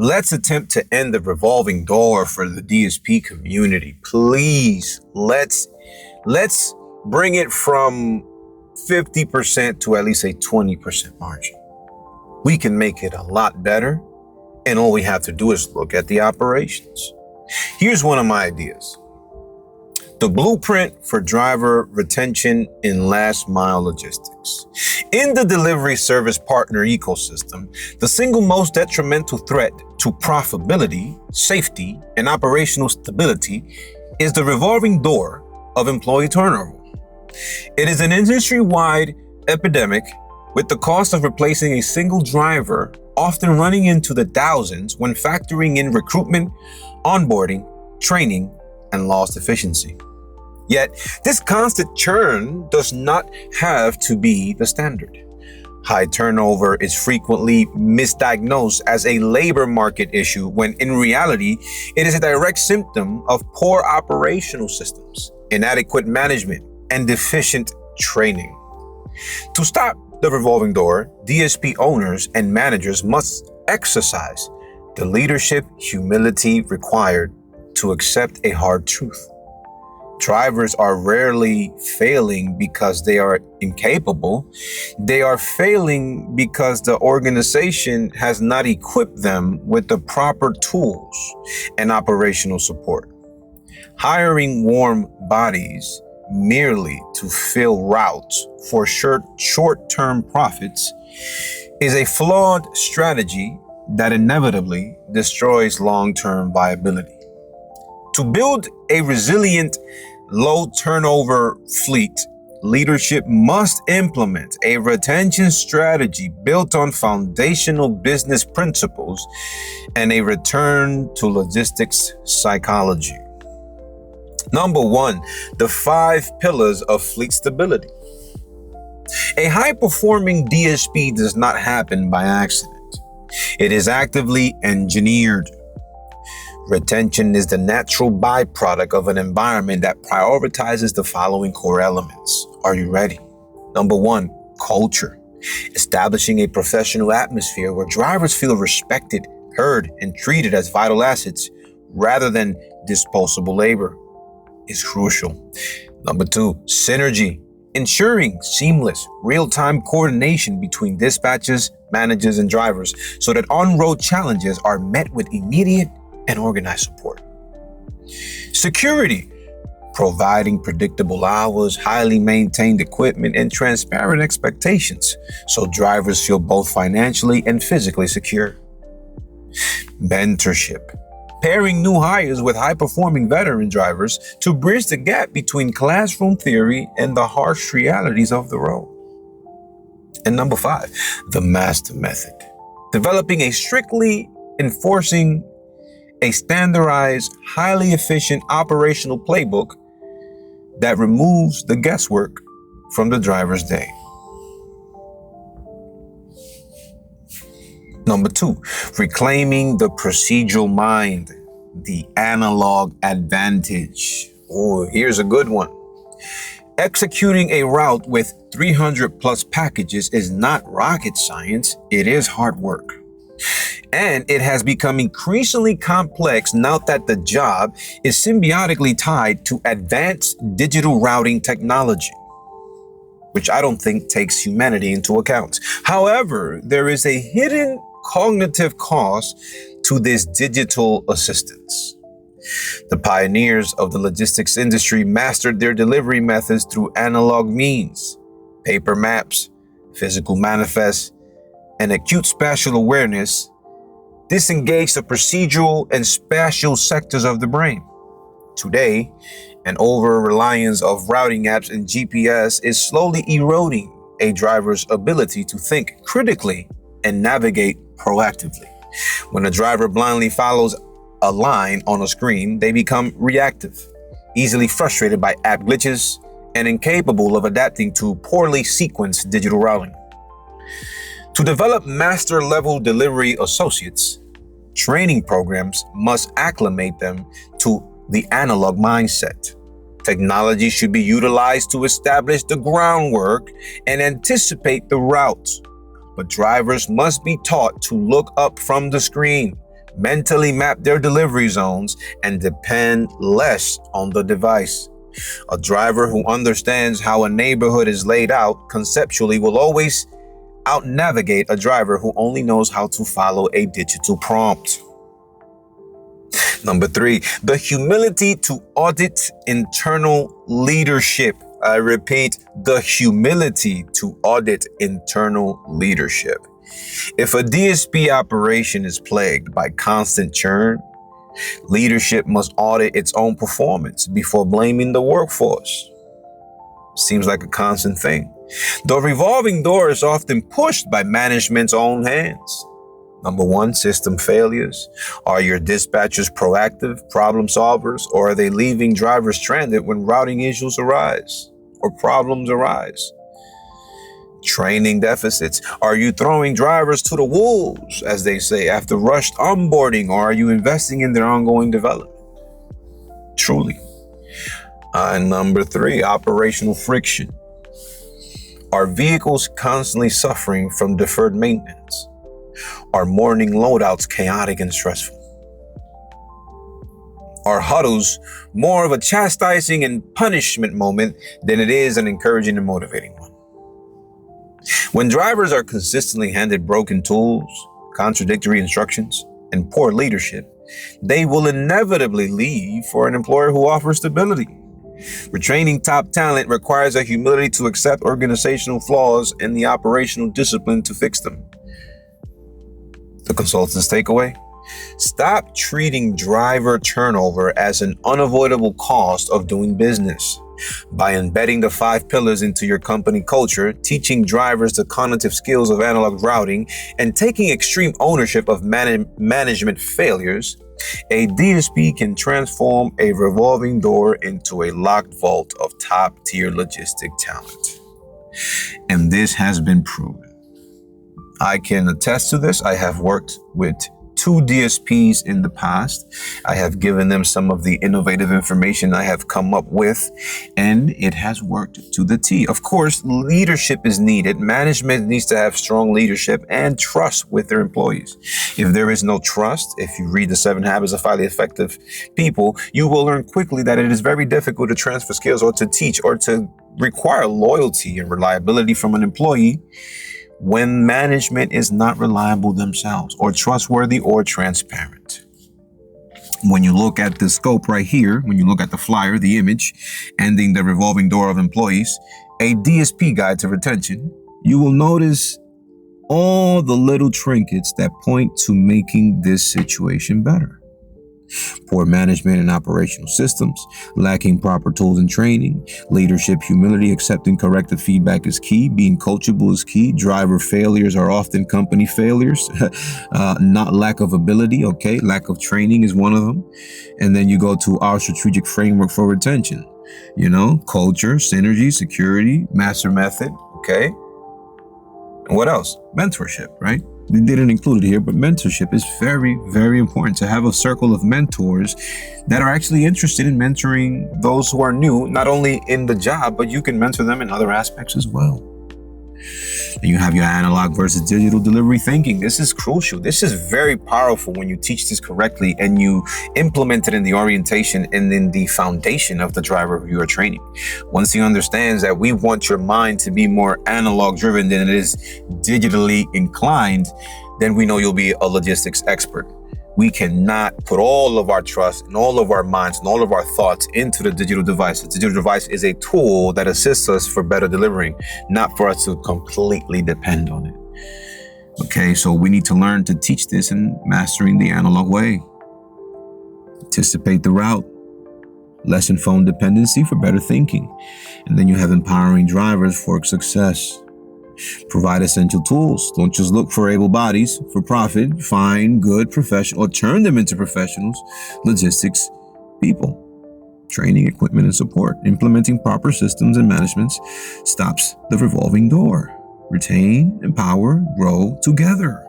Let's attempt to end the revolving door for the DSP community. Please, let's bring it from 50% to at least a 20% margin. We can make it a lot better, and all we have to do is look at the operations. Here's one of my ideas. The blueprint for driver retention in last mile logistics. In the delivery service partner ecosystem, the single most detrimental threat to profitability, safety, and operational stability is the revolving door of employee turnover. It is an industry-wide epidemic, with the cost of replacing a single driver often running into the thousands when factoring in recruitment, onboarding, training, and lost efficiency. Yet, this constant churn does not have to be the standard. High turnover is frequently misdiagnosed as a labor market issue when in reality, it is a direct symptom of poor operational systems, inadequate management, and deficient training. To stop the revolving door, DSP owners and managers must exercise the leadership humility required to accept a hard truth. Drivers are rarely failing because they are incapable. They are failing because the organization has not equipped them with the proper tools and operational support. Hiring warm bodies merely to fill routes for short-term profits is a flawed strategy that inevitably destroys long-term viability. To build a resilient, low-turnover fleet, leadership must implement a retention strategy built on foundational business principles and a return to logistics psychology. Number 1, the 5 pillars of fleet stability. A high-performing DSP does not happen by accident. It is actively engineered. Retention is the natural byproduct of an environment that prioritizes the following core elements. Are you ready? Number 1, culture. Establishing a professional atmosphere where drivers feel respected, heard, and treated as vital assets rather than disposable labor is crucial. Number 2, synergy. Ensuring seamless, real-time coordination between dispatchers, managers, and drivers so that on-road challenges are met with immediate and organized support. Security. Providing predictable hours, highly maintained equipment, and transparent expectations so drivers feel both financially and physically secure. Mentorship. Pairing new hires with high-performing veteran drivers to bridge the gap between classroom theory and the harsh realities of the road. And number 5, the master method. Developing a strictly enforcing a standardized, highly efficient operational playbook that removes the guesswork from the driver's day. Number 2, reclaiming the procedural mind, the analog advantage. Oh, here's a good one. Executing a route with 300 plus packages is not rocket science. It is hard work. And it has become increasingly complex now that the job is symbiotically tied to advanced digital routing technology, which I don't think takes humanity into account. However, there is a hidden cognitive cost to this digital assistance. The pioneers of the logistics industry mastered their delivery methods through analog means, paper maps, physical manifests, and acute spatial awareness. Disengage the procedural and spatial sectors of the brain. Today, an over-reliance of routing apps and GPS is slowly eroding a driver's ability to think critically and navigate proactively. When a driver blindly follows a line on a screen, they become reactive, easily frustrated by app glitches, and incapable of adapting to poorly sequenced digital routing. To develop master-level delivery associates, training programs must acclimate them to the analog mindset. Technology should be utilized to establish the groundwork and anticipate the route. But drivers must be taught to look up from the screen, mentally map their delivery zones, and depend less on the device. A driver who understands how a neighborhood is laid out conceptually will always out-navigate a driver who only knows how to follow a digital prompt. Number 3, the humility to audit internal leadership. I repeat, the humility to audit internal leadership. If a DSP operation is plagued by constant churn, leadership must audit its own performance before blaming the workforce. Seems like a constant thing. The revolving door is often pushed by management's own hands. Number 1, system failures. Are your dispatchers proactive problem solvers, or are they leaving drivers stranded when routing issues arise or problems arise? Training deficits. Are you throwing drivers to the wolves, as they say, after rushed onboarding, or are you investing in their ongoing development? Truly. And number 3, operational friction. Are vehicles constantly suffering from deferred maintenance? Are morning loadouts chaotic and stressful? Are huddles more of a chastising and punishment moment than it is an encouraging and motivating one? When drivers are consistently handed broken tools, contradictory instructions, and poor leadership, they will inevitably leave for an employer who offers stability. Retraining top talent requires a humility to accept organizational flaws and the operational discipline to fix them. The consultant's takeaway: stop treating driver turnover as an unavoidable cost of doing business. By embedding the 5 pillars into your company culture, teaching drivers the cognitive skills of analog routing, and taking extreme ownership of management failures, a DSP can transform a revolving door into a locked vault of top-tier logistic talent. And this has been proven. I can attest to this. I have worked with 2 DSPs in the past. I have given them some of the innovative information I have come up with, and it has worked to the T. Of course, leadership is needed. Management needs to have strong leadership and trust with their employees. If there is no trust, if you read the 7 Habits of Highly Effective People, you will learn quickly that it is very difficult to transfer skills or to teach or to require loyalty and reliability from an employee when management is not reliable themselves, or trustworthy, or transparent. When you look at the scope right here, when you look at the flyer, the image, ending the revolving door of employees, a DSP guide to retention, you will notice all the little trinkets that point to making this situation better. Poor management and operational systems, lacking proper tools and training, leadership, humility, accepting corrective feedback is key, being coachable is key, driver failures are often company failures, not lack of ability, okay, lack of training is one of them. And then you go to our strategic framework for retention, culture, synergy, security, master method, okay? And what else? Mentorship, right? We didn't include it here, but mentorship is very, very important, to have a circle of mentors that are actually interested in mentoring those who are new, not only in the job, but you can mentor them in other aspects as well. And you have your analog versus digital delivery thinking. This is crucial. This is very powerful when you teach this correctly and you implement it in the orientation and in the foundation of the driver who you are training. Once he understands that we want your mind to be more analog driven than it is digitally inclined, then we know you'll be a logistics expert. We cannot put all of our trust and all of our minds and all of our thoughts into the digital device. The digital device is a tool that assists us for better delivering, not for us to completely depend on it. Okay, so we need to learn to teach this in mastering the analog way. Anticipate the route. Lessen phone dependency for better thinking. And then you have empowering drivers for success. Provide essential tools. Don't just look for able bodies for profit. Find good professional or turn them into professionals, logistics people. Training, equipment, and support. Implementing proper systems and managements stops the revolving door. Retain, empower, grow together.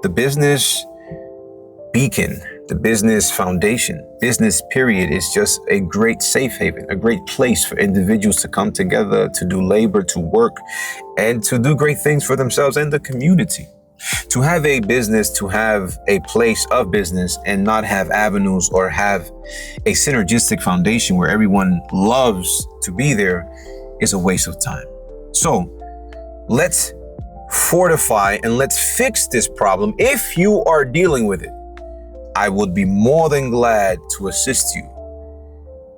The business beacon, the business foundation, business period is just a great safe haven, a great place for individuals to come together, to do labor, to work, and to do great things for themselves and the community. To have a business, to have a place of business and not have avenues or have a synergistic foundation where everyone loves to be there is a waste of time. So let's fortify and let's fix this problem. If you are dealing with it, I would be more than glad to assist you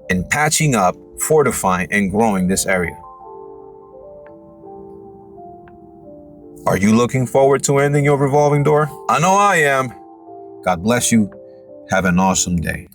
in patching up, fortifying, and growing this area. Are you looking forward to ending your revolving door? I know I am. God bless you. Have an awesome day.